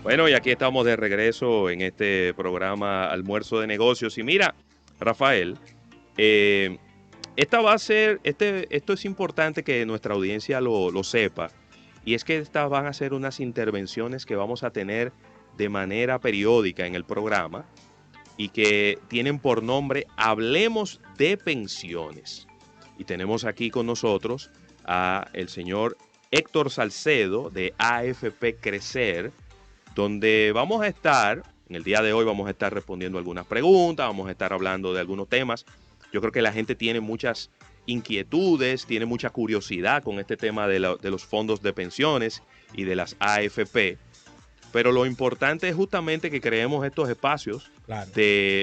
Bueno, y aquí estamos de regreso en este programa Almuerzo de Negocios. Y mira, Rafael, eh, esta va a ser, esto es importante que nuestra audiencia lo sepa. Y es que estas van a ser unas intervenciones que vamos a tener de manera periódica en el programa y que tienen por nombre Hablemos de Pensiones. Y tenemos aquí con nosotros a el señor Héctor Salcedo de AFP Crecer, donde vamos a estar, en el día de hoy vamos a estar respondiendo algunas preguntas, vamos a estar hablando de algunos temas. Yo creo que la gente tiene muchas inquietudes, tiene mucha curiosidad con este tema de los fondos de pensiones y de las AFP. Pero lo importante es justamente que creemos estos espacios Claro,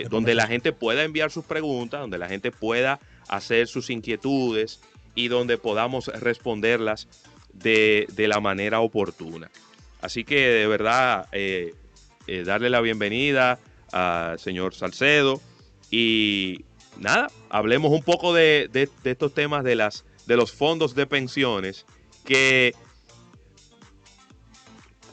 donde la gente pueda enviar sus preguntas, donde la gente pueda hacer sus inquietudes y donde podamos responderlas de la manera oportuna. Así que de verdad, darle la bienvenida al señor Salcedo y nada, hablemos un poco de estos temas de los fondos de pensiones que,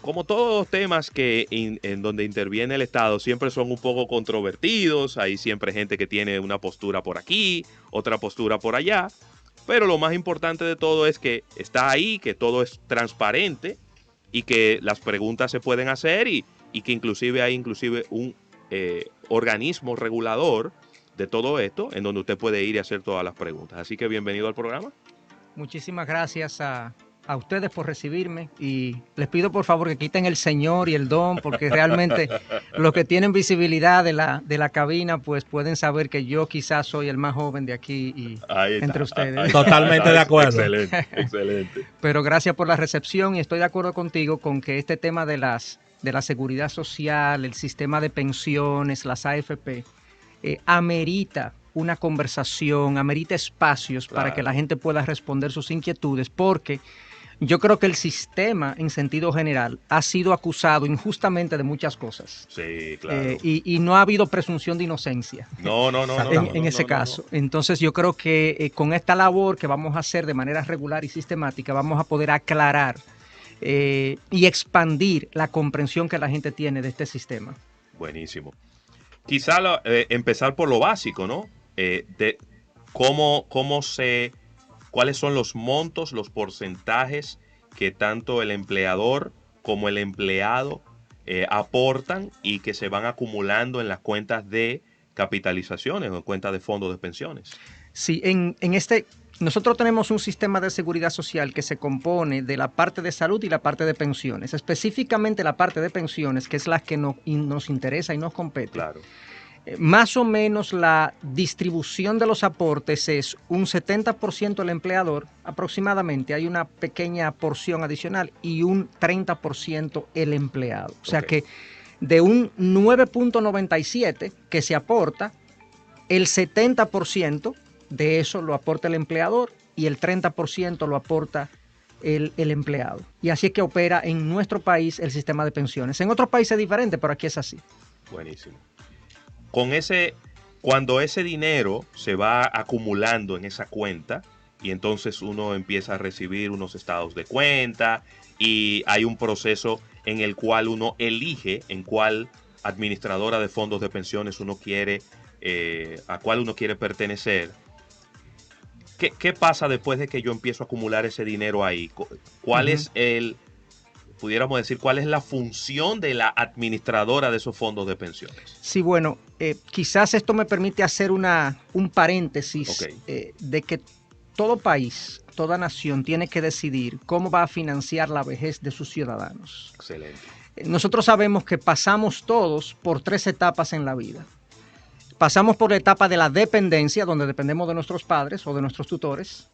como todos los temas en donde interviene el Estado, siempre son un poco controvertidos. Hay siempre gente que tiene una postura por aquí, otra postura por allá. Pero lo más importante de todo es que está ahí, que todo es transparente y que las preguntas se pueden hacer y que inclusive hay un organismo regulador de todo esto en donde usted puede ir y hacer todas las preguntas. Así que bienvenido al programa. Muchísimas gracias a ustedes por recibirme y les pido por favor que quiten el señor y el don, porque realmente los que tienen visibilidad de la cabina pues pueden saber que yo quizás soy el más joven de aquí y entre ustedes. Totalmente de acuerdo. Excelente, excelente. Pero gracias por la recepción y estoy de acuerdo contigo con que este tema de la seguridad social, el sistema de pensiones, las AFP, amerita una conversación, amerita espacios para que la gente pueda responder sus inquietudes, porque yo creo que el sistema, en sentido general, ha sido acusado injustamente de muchas cosas. Sí, claro. Y no ha habido presunción de inocencia. No. En ese caso. Entonces, yo creo que con esta labor que vamos a hacer de manera regular y sistemática, vamos a poder aclarar y expandir la comprensión que la gente tiene de este sistema. Buenísimo. Quizá empezar por lo básico, ¿no? De cuáles son los montos, los porcentajes que tanto el empleador como el empleado aportan y que se van acumulando en las cuentas de capitalizaciones o en cuentas de fondos de pensiones. Sí, nosotros tenemos un sistema de seguridad social que se compone de la parte de salud y la parte de pensiones, específicamente la parte de pensiones, que es la que nos interesa y nos compete. Claro. Más o menos la distribución de los aportes es un 70% el empleador, aproximadamente, hay una pequeña porción adicional, y un 30% el empleado. O sea que de un 9.97 que se aporta, el 70% de eso lo aporta el empleador y el 30% lo aporta el empleado. Y así es que opera en nuestro país el sistema de pensiones. En otros países es diferente, pero aquí es así. Buenísimo. Cuando ese dinero se va acumulando en esa cuenta y entonces uno empieza a recibir unos estados de cuenta y hay un proceso en el cual uno elige en cuál administradora de fondos de pensiones a cuál uno quiere pertenecer. ¿Qué pasa después de que yo empiezo a acumular ese dinero ahí? ¿Cuál es pudiéramos decir, cuál es la función de la administradora de esos fondos de pensiones? Sí, bueno, quizás esto me permite hacer un paréntesis de que todo país, toda nación tiene que decidir cómo va a financiar la vejez de sus ciudadanos. Excelente. Nosotros sabemos que pasamos todos por 3 etapas en la vida. Pasamos por la etapa de la dependencia, donde dependemos de nuestros padres o de nuestros tutores.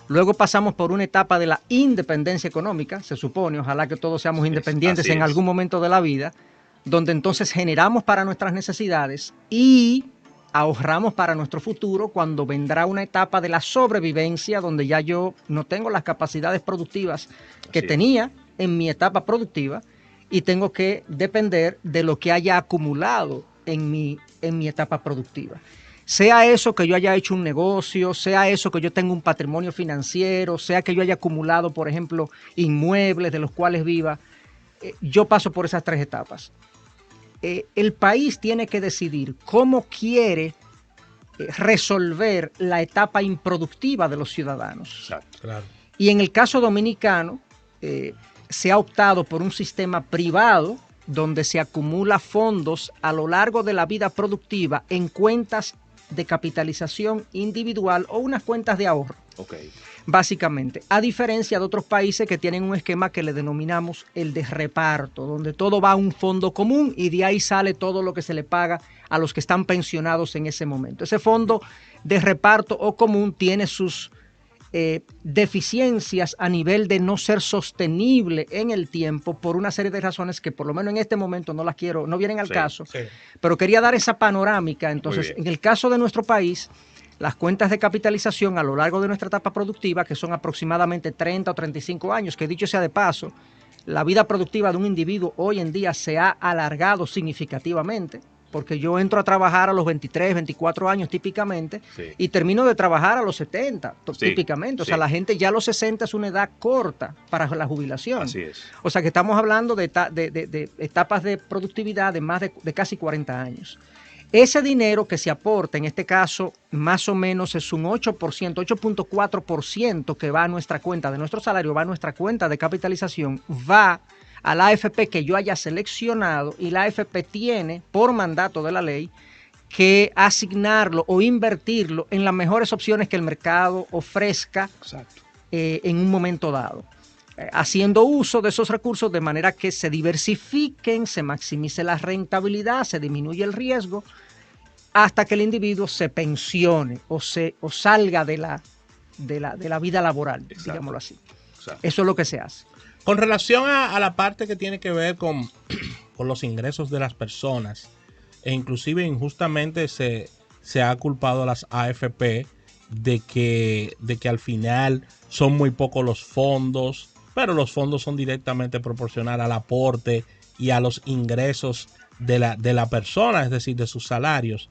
Luego pasamos por una etapa de la independencia económica, se supone, ojalá que todos seamos independientes en algún momento de la vida, donde entonces generamos para nuestras necesidades y ahorramos para nuestro futuro cuando vendrá una etapa de la sobrevivencia, donde ya yo no tengo las capacidades productivas que tenía en mi etapa productiva y tengo que depender de lo que haya acumulado en mi etapa productiva. Sea eso que yo haya hecho un negocio, sea eso que yo tenga un patrimonio financiero, sea que yo haya acumulado, por ejemplo, inmuebles de los cuales viva, yo paso por esas 3 etapas. El país tiene que decidir cómo quiere resolver la etapa improductiva de los ciudadanos. Exacto. Claro. Y en el caso dominicano, se ha optado por un sistema privado donde se acumula fondos a lo largo de la vida productiva en cuentas de capitalización individual o unas cuentas de ahorro. Okay. Básicamente, a diferencia de otros países que tienen un esquema que le denominamos el de reparto, donde todo va a un fondo común y de ahí sale todo lo que se le paga a los que están pensionados en ese momento. Ese fondo de reparto o común tiene sus deficiencias a nivel de no ser sostenible en el tiempo por una serie de razones que por lo menos en este momento no vienen al caso, pero quería dar esa panorámica. Entonces, en el caso de nuestro país, las cuentas de capitalización a lo largo de nuestra etapa productiva, que son aproximadamente 30 o 35 años, que dicho sea de paso, la vida productiva de un individuo hoy en día se ha alargado significativamente, porque yo entro a trabajar a los 23, 24 años típicamente, y termino de trabajar a los 70 típicamente. O sea, la gente ya a los 60 es una edad corta para la jubilación. Así es. O sea, que estamos hablando de etapas de productividad de más de casi 40 años. Ese dinero que se aporta, en este caso, más o menos es un 8%, 8.4% que va a nuestra cuenta, de nuestro salario, va a nuestra cuenta de capitalización, va a la AFP que yo haya seleccionado, y la AFP tiene, por mandato de la ley, que asignarlo o invertirlo en las mejores opciones que el mercado ofrezca en un momento dado, haciendo uso de esos recursos de manera que se diversifiquen, se maximice la rentabilidad, se disminuye el riesgo, hasta que el individuo se pensione o salga de la vida laboral, digámoslo así. Eso es lo que se hace. Con relación a la parte que tiene que ver con los ingresos de las personas, e inclusive injustamente se ha culpado a las AFP de que al final son muy pocos los fondos, pero los fondos son directamente proporcionales al aporte y a los ingresos de la persona, es decir, de sus salarios.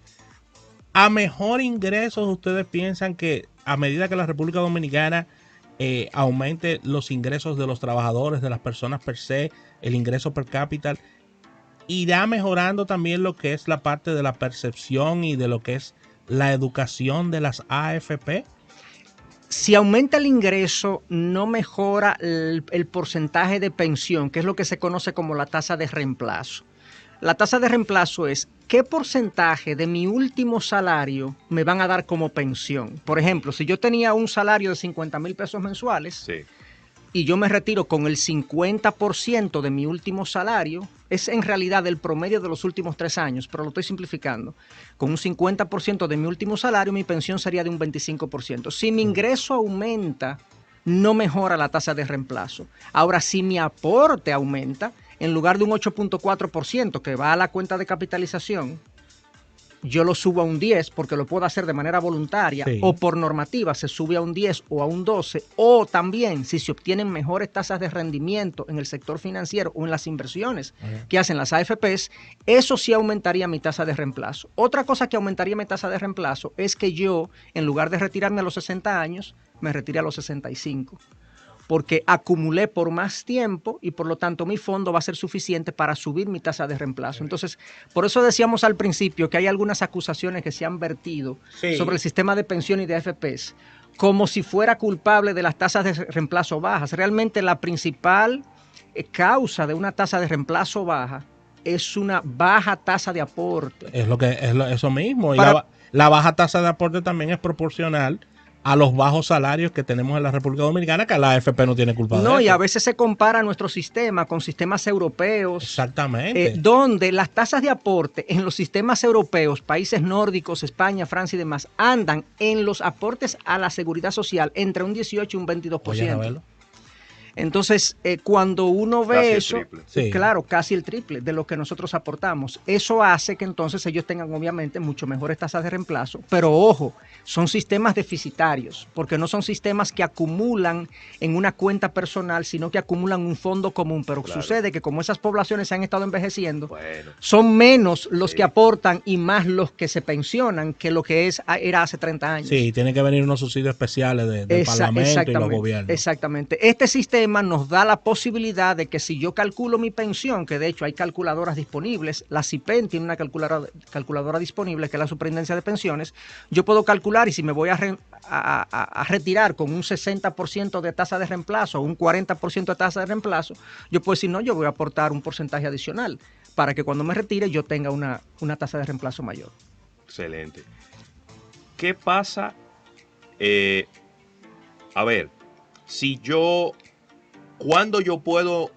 A mejor ingresos, ¿ustedes piensan que a medida que la República Dominicana aumente los ingresos de los trabajadores, de las personas per se, el ingreso per cápita, irá mejorando también lo que es la parte de la percepción y de lo que es la educación de las AFP? Si aumenta el ingreso, no mejora el porcentaje de pensión, que es lo que se conoce como la tasa de reemplazo. La tasa de reemplazo es qué porcentaje de mi último salario me van a dar como pensión. Por ejemplo, si yo tenía un salario de 50,000 pesos mensuales y yo me retiro con el 50% de mi último salario, es en realidad el promedio de los últimos 3 años, pero lo estoy simplificando. Con un 50% de mi último salario, mi pensión sería de un 25%. Si mi ingreso aumenta, no mejora la tasa de reemplazo. Ahora, si mi aporte aumenta, en lugar de un 8.4% que va a la cuenta de capitalización, yo lo subo a un 10 porque lo puedo hacer de manera voluntaria, o por normativa se sube a un 10 o a un 12, o también si se obtienen mejores tasas de rendimiento en el sector financiero o en las inversiones que hacen las AFPs, eso sí aumentaría mi tasa de reemplazo. Otra cosa que aumentaría mi tasa de reemplazo es que yo, en lugar de retirarme a los 60 años, me retire a los 65. Porque acumulé por más tiempo y por lo tanto mi fondo va a ser suficiente para subir mi tasa de reemplazo. Entonces, por eso decíamos al principio que hay algunas acusaciones que se han vertido sobre el sistema de pensión y de AFPs como si fuera culpable de las tasas de reemplazo bajas. Realmente la principal causa de una tasa de reemplazo baja es una baja tasa de aporte. Eso mismo. Y la baja tasa de aporte también es proporcional a los bajos salarios que tenemos en la República Dominicana, que la AFP no tiene culpa de eso. No, y a veces se compara nuestro sistema con sistemas europeos. Exactamente. Donde las tasas de aporte en los sistemas europeos, países nórdicos, España, Francia y demás, andan en los aportes a la seguridad social entre un 18 y un 22%. Entonces, cuando uno ve eso, claro, casi el triple de lo que nosotros aportamos. Eso hace que entonces ellos tengan obviamente mucho mejores tasas de reemplazo. Pero ojo, son sistemas deficitarios, porque no son sistemas que acumulan en una cuenta personal, sino que acumulan un fondo común. Pero sucede que como esas poblaciones se han estado envejeciendo, son menos los que aportan y más los que se pensionan que lo que era hace 30 años. Sí, tienen que venir unos subsidios especiales del Parlamento y los gobiernos. Exactamente. Este sistema sistema nos da la posibilidad de que si yo calculo mi pensión, que de hecho hay calculadoras disponibles, la CIPEN tiene una calculadora disponible, que es la Superintendencia de Pensiones, yo puedo calcular y si me voy a retirar con un 60% de tasa de reemplazo o un 40% de tasa de reemplazo, yo puedo decir, no, yo voy a aportar un porcentaje adicional para que cuando me retire yo tenga una tasa de reemplazo mayor. Excelente. ¿Qué pasa? A ver, ¿cuándo yo puedo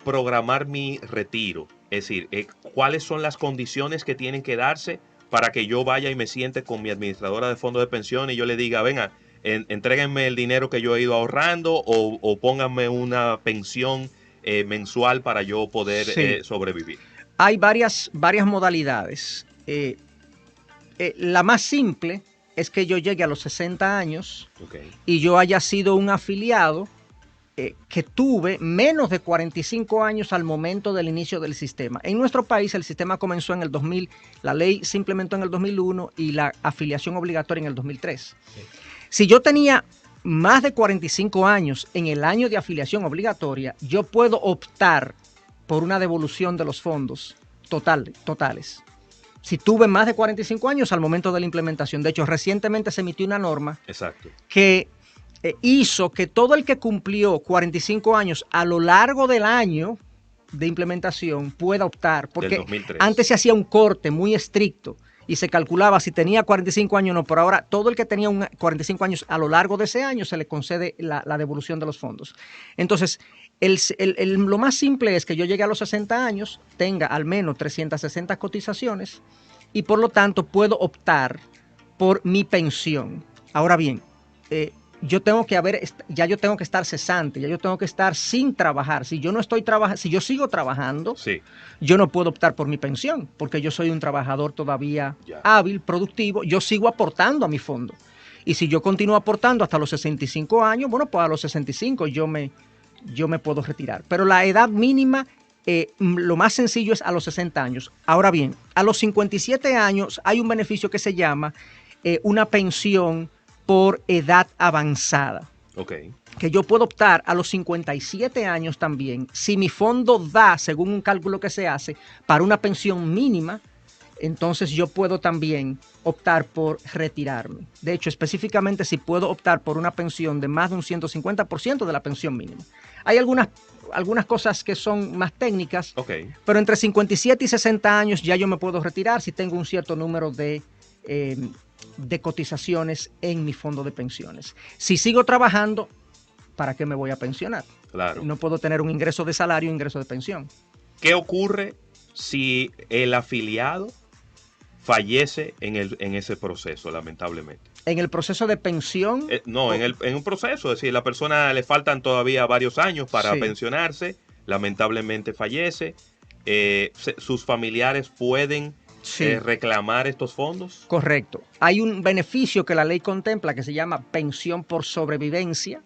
programar mi retiro? Es decir, ¿cuáles son las condiciones que tienen que darse para que yo vaya y me siente con mi administradora de fondos de pensión y yo le diga, venga, entréguenme el dinero que yo he ido ahorrando o pónganme una pensión mensual para yo poder sobrevivir? Hay varias modalidades. La más simple es que yo llegue a los 60 años y yo haya sido un afiliado que tuve menos de 45 años al momento del inicio del sistema. En nuestro país el sistema comenzó en el 2000, la ley se implementó en el 2001 y la afiliación obligatoria en el 2003. Sí. Si yo tenía más de 45 años en el año de afiliación obligatoria, yo puedo optar por una devolución de los fondos totales. Si tuve más de 45 años al momento de la implementación. De hecho, recientemente se emitió una norma que hizo que todo el que cumplió 45 años a lo largo del año de implementación pueda optar. Porque antes se hacía un corte muy estricto y se calculaba si tenía 45 años o no. Por ahora, todo el que tenía 45 años a lo largo de ese año se le concede la devolución de los fondos. Entonces, lo más simple es que yo llegue a los 60 años, tenga al menos 360 cotizaciones y por lo tanto puedo optar por mi pensión. Ahora bien, yo tengo que estar cesante, ya yo tengo que estar sin trabajar. Si yo no estoy trabajando, si yo sigo trabajando, yo no puedo optar por mi pensión porque yo soy un trabajador todavía hábil, productivo, yo sigo aportando a mi fondo. Y si yo continúo aportando hasta los 65 años, bueno, pues a los 65 yo me puedo retirar. Pero la edad mínima, lo más sencillo es a los 60 años. Ahora bien, a los 57 años hay un beneficio que se llama una pensión por edad avanzada. Que yo puedo optar a los 57 años también, si mi fondo da, según un cálculo que se hace, para una pensión mínima, entonces yo puedo también optar por retirarme. De hecho, específicamente si puedo optar por una pensión de más de un 150% de la pensión mínima. Hay algunas cosas que son más técnicas, pero entre 57 y 60 años ya yo me puedo retirar si tengo un cierto número de cotizaciones en mi fondo de pensiones. Si sigo trabajando, ¿para qué me voy a pensionar? Claro. No puedo tener un ingreso de salario e ingreso de pensión. ¿Qué ocurre si el afiliado fallece en ese proceso, lamentablemente? ¿En el proceso de pensión? En un proceso, es decir, la persona le faltan todavía varios años para pensionarse, lamentablemente fallece, sus familiares pueden reclamar estos fondos. Correcto. Hay un beneficio que la ley contempla que se llama pensión por sobrevivencia,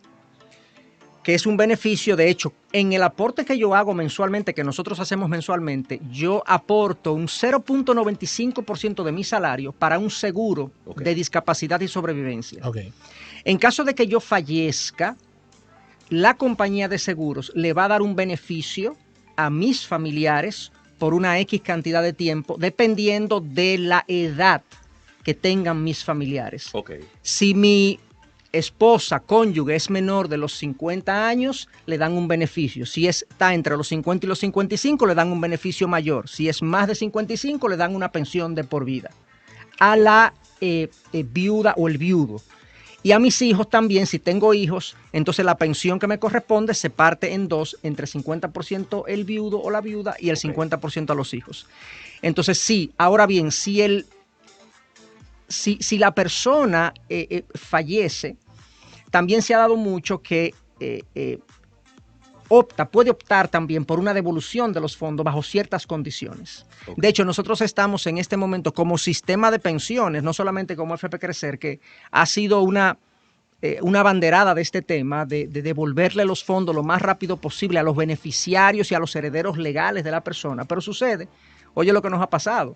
que es un beneficio, de hecho, en el aporte que yo hago mensualmente, que nosotros hacemos mensualmente, yo aporto un 0.95% de mi salario para un seguro de discapacidad y sobrevivencia. En caso de que yo fallezca, la compañía de seguros le va a dar un beneficio a mis familiares por una X cantidad de tiempo, dependiendo de la edad que tengan mis familiares. Si mi esposa, cónyuge, es menor de los 50 años, le dan un beneficio. Si está entre los 50 y los 55, le dan un beneficio mayor. Si es más de 55, le dan una pensión de por vida. A la viuda o el viudo. Y a mis hijos también, si tengo hijos, entonces la pensión que me corresponde se parte en dos, entre 50% el viudo o la viuda y el 50% a los hijos. Entonces sí, ahora bien, si la persona fallece, también se ha dado mucho que puede optar también por una devolución de los fondos bajo ciertas condiciones. De hecho, nosotros estamos en este momento como sistema de pensiones, no solamente como FP Crecer, que ha sido una banderada de este tema, de devolverle los fondos lo más rápido posible a los beneficiarios y a los herederos legales de la persona. Pero sucede, oye lo que nos ha pasado,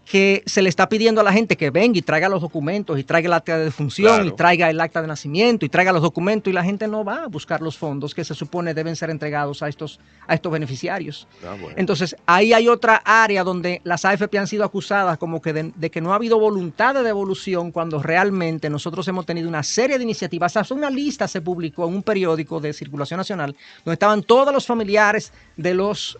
que se le está pidiendo a la gente que venga y traiga los documentos y traiga el acta de defunción, Claro. y traiga el acta de nacimiento y traiga los documentos, y la gente no va a buscar los fondos que se supone deben ser entregados a estos beneficiarios. Bueno. Entonces, ahí hay otra área donde las AFP han sido acusadas como que de que no ha habido voluntad de devolución, cuando realmente nosotros hemos tenido una serie de iniciativas. Hasta una lista se publicó en un periódico de circulación nacional donde estaban todos los familiares de los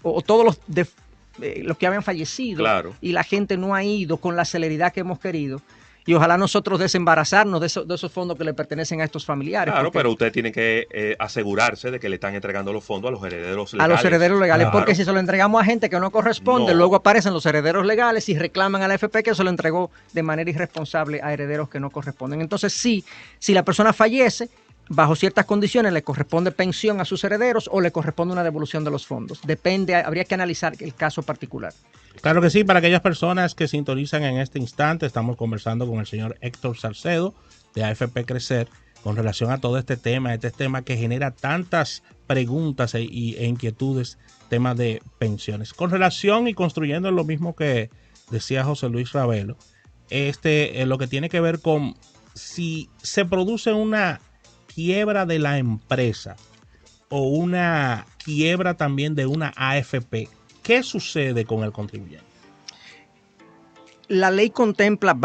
que habían fallecido, Claro. y la gente no ha ido con la celeridad que hemos querido. Y ojalá nosotros desembarazarnos de esos fondos que le pertenecen a estos familiares. Claro, pero usted tiene que asegurarse de que le están entregando los fondos a los herederos legales. A los herederos legales, Claro. porque si se lo entregamos a gente que no corresponde, No. luego aparecen los herederos legales y reclaman a la AFP que se lo entregó de manera irresponsable a herederos que no corresponden. Entonces, sí, si la persona fallece, bajo ciertas condiciones le corresponde pensión a sus herederos o le corresponde una devolución de los fondos. Depende, habría que analizar el caso particular. Claro que sí, para aquellas personas que sintonizan en este instante, estamos conversando con el señor Héctor Salcedo de AFP Crecer con relación a todo este tema que genera tantas preguntas e inquietudes, temas de pensiones. Con relación y construyendo lo mismo que decía José Luis Ravelo, lo que tiene que ver con si se produce una quiebra de la empresa o una quiebra también de una AFP, ¿qué sucede con el contribuyente? La ley contempla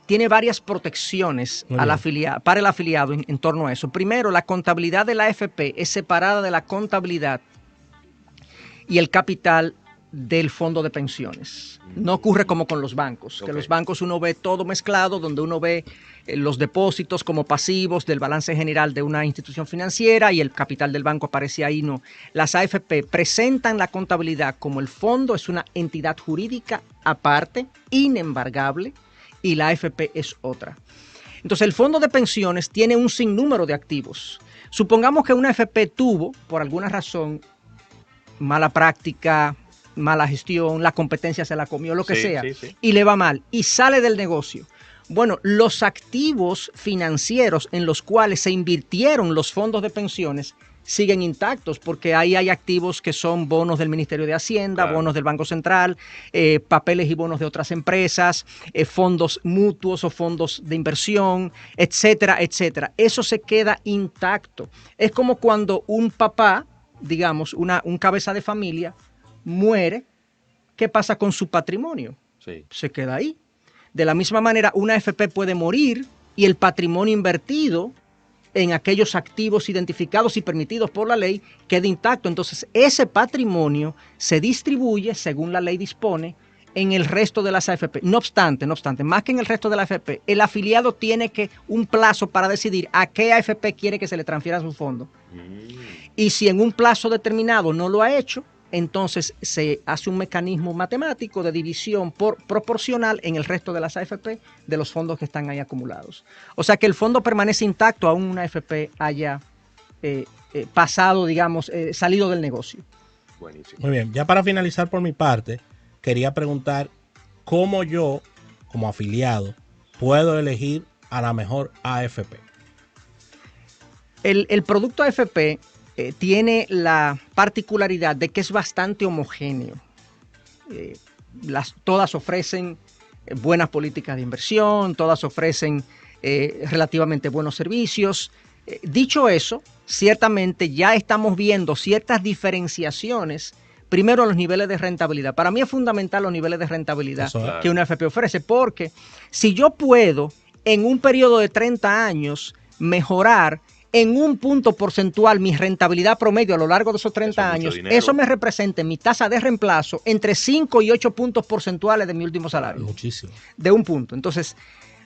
tiene varias protecciones para el afiliado en torno a eso. Primero, la contabilidad de la AFP es separada de la contabilidad y el capital del fondo de pensiones. No ocurre como con los bancos, que los bancos uno ve todo mezclado, donde uno ve los depósitos como pasivos del balance general de una institución financiera y el capital del banco aparece ahí. No, las AFP presentan la contabilidad como el fondo es una entidad jurídica aparte, inembargable, y la AFP es otra. Entonces, el fondo de pensiones tiene un sinnúmero de activos. Supongamos que una AFP tuvo, por alguna razón, mala práctica, mala gestión, la competencia se la comió, lo que sea, y le va mal, y sale del negocio. Bueno, los activos financieros en los cuales se invirtieron los fondos de pensiones siguen intactos, porque ahí hay activos que son bonos del Ministerio de Hacienda, claro, bonos del Banco Central, papeles y bonos de otras empresas, fondos mutuos o fondos de inversión, etcétera, etcétera. Eso se queda intacto. Es como cuando un papá, digamos, un cabeza de familia, muere, ¿qué pasa con su patrimonio? Sí. Se queda ahí. De la misma manera, una AFP puede morir y el patrimonio invertido en aquellos activos identificados y permitidos por la ley queda intacto. Entonces, ese patrimonio se distribuye, según la ley dispone, en el resto de las AFP. No obstante, más que en el resto de la AFP, el afiliado tiene un plazo para decidir a qué AFP quiere que se le transfiera su fondo. Y si en un plazo determinado no lo ha hecho, entonces se hace un mecanismo matemático de división proporcional en el resto de las AFP de los fondos que están ahí acumulados. O sea que el fondo permanece intacto aún una AFP haya pasado, digamos, salido del negocio. Buenísimo. Muy bien, ya para finalizar por mi parte, quería preguntar cómo yo, como afiliado, puedo elegir a la mejor AFP. El producto AFP tiene la particularidad de que es bastante homogéneo. Todas ofrecen buenas políticas de inversión, todas ofrecen relativamente buenos servicios. Dicho eso, ciertamente ya estamos viendo ciertas diferenciaciones. Primero, los niveles de rentabilidad. Para mí es fundamental los niveles de rentabilidad que una AFP ofrece, porque si yo puedo en un periodo de 30 años mejorar en un punto porcentual mi rentabilidad promedio a lo largo de esos 30 años, eso me representa en mi tasa de reemplazo entre 5 y 8 puntos porcentuales de mi último salario. Muchísimo. De un punto. Entonces,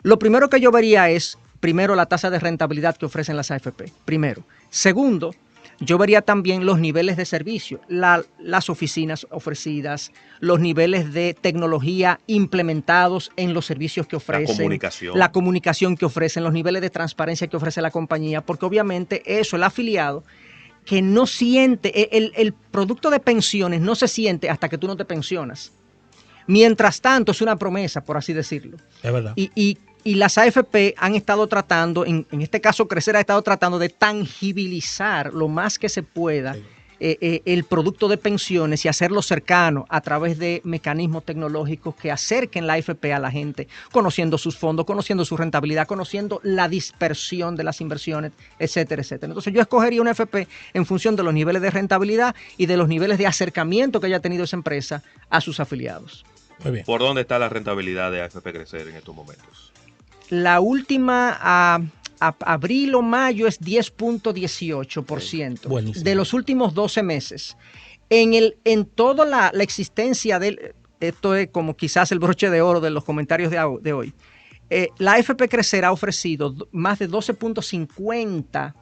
lo primero que yo vería es, primero, la tasa de rentabilidad que ofrecen las AFP. Primero. Segundo, yo vería también los niveles de servicio, las oficinas ofrecidas, los niveles de tecnología implementados en los servicios que ofrecen, la comunicación que ofrecen, los niveles de transparencia que ofrece la compañía, porque obviamente eso, el afiliado, que no siente, el producto de pensiones no se siente hasta que tú no te pensionas. Mientras tanto, es una promesa, por así decirlo. Es verdad. Y las AFP han estado tratando, en este caso Crecer ha estado tratando de tangibilizar lo más que se pueda el producto de pensiones y hacerlo cercano a través de mecanismos tecnológicos que acerquen la AFP a la gente, conociendo sus fondos, conociendo su rentabilidad, conociendo la dispersión de las inversiones, etcétera, etcétera. Entonces yo escogería una AFP en función de los niveles de rentabilidad y de los niveles de acercamiento que haya tenido esa empresa a sus afiliados. Muy bien. ¿Por dónde está la rentabilidad de AFP Crecer en estos momentos? La última a abril o mayo es 10.18%. Buenísimo. De los últimos 12 meses. En toda la existencia de esto es como quizás el broche de oro de los comentarios de hoy. La AFP Crecer ha ofrecido más de 12.50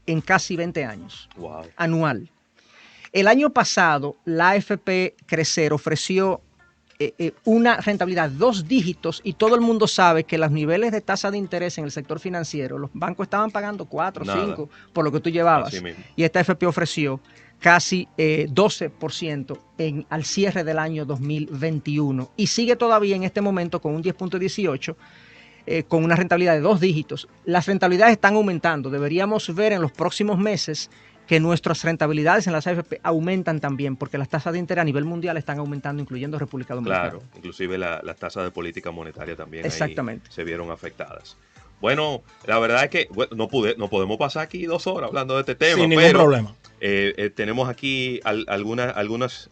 en casi 20 años. Wow. Anual. El año pasado, la AFP Crecer ofreció una rentabilidad de 2 dígitos y todo el mundo sabe que los niveles de tasa de interés en el sector financiero, los bancos estaban pagando 4 o 5 por lo que tú llevabas. Y esta AFP ofreció casi 12% al cierre del año 2021 y sigue todavía en este momento con un 10.18%. Con una rentabilidad de 2 dígitos. Las rentabilidades están aumentando. Deberíamos ver en los próximos meses que nuestras rentabilidades en las AFP aumentan también, porque las tasas de interés a nivel mundial están aumentando, incluyendo República Dominicana. Claro, inclusive las tasas de política monetaria también exactamente ahí se vieron afectadas. Bueno, la verdad es que no podemos pasar aquí 2 horas hablando de este tema. Sin ningún problema. Tenemos aquí algunas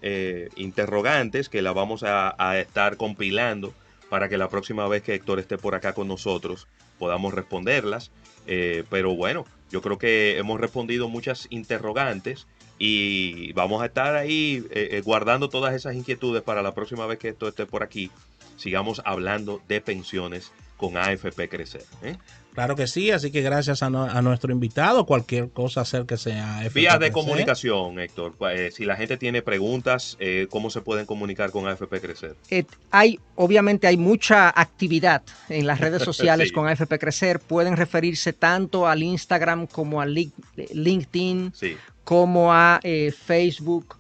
interrogantes que las vamos a estar compilando para que la próxima vez que Héctor esté por acá con nosotros podamos responderlas. Pero bueno, yo creo que hemos respondido muchas interrogantes y vamos a estar ahí guardando todas esas inquietudes para la próxima vez que Héctor esté por aquí. Sigamos hablando de pensiones con AFP Crecer. Claro que sí, así que gracias a nuestro invitado. Cualquier cosa acérquese a AFP Vías de Crecer. comunicación, Héctor. Si la gente tiene preguntas, ¿cómo se pueden comunicar con AFP Crecer? Obviamente hay mucha actividad en las redes sociales sí. con AFP Crecer. Pueden referirse tanto al Instagram como a LinkedIn, sí. como a Facebook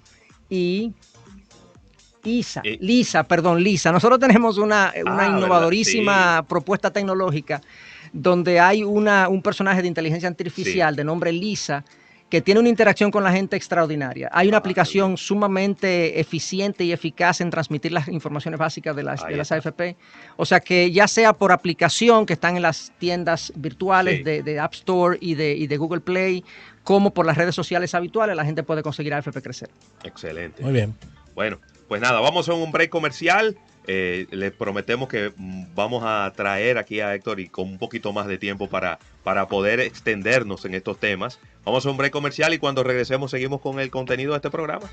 y Lisa. Nosotros tenemos una innovadorísima propuesta tecnológica donde hay un personaje de inteligencia artificial de nombre Lisa que tiene una interacción con la gente extraordinaria. Hay una aplicación sumamente eficiente y eficaz en transmitir las informaciones básicas de las AFP. O sea que ya sea por aplicación que están en las tiendas virtuales de App Store y de Google Play, como por las redes sociales habituales, la gente puede conseguir AFP Crecer. Excelente. Muy bien. Bueno, pues nada, vamos a un break comercial. Les prometemos que vamos a traer aquí a Héctor y con un poquito más de tiempo para poder extendernos en estos temas. Vamos a un break comercial y cuando regresemos seguimos con el contenido de este programa.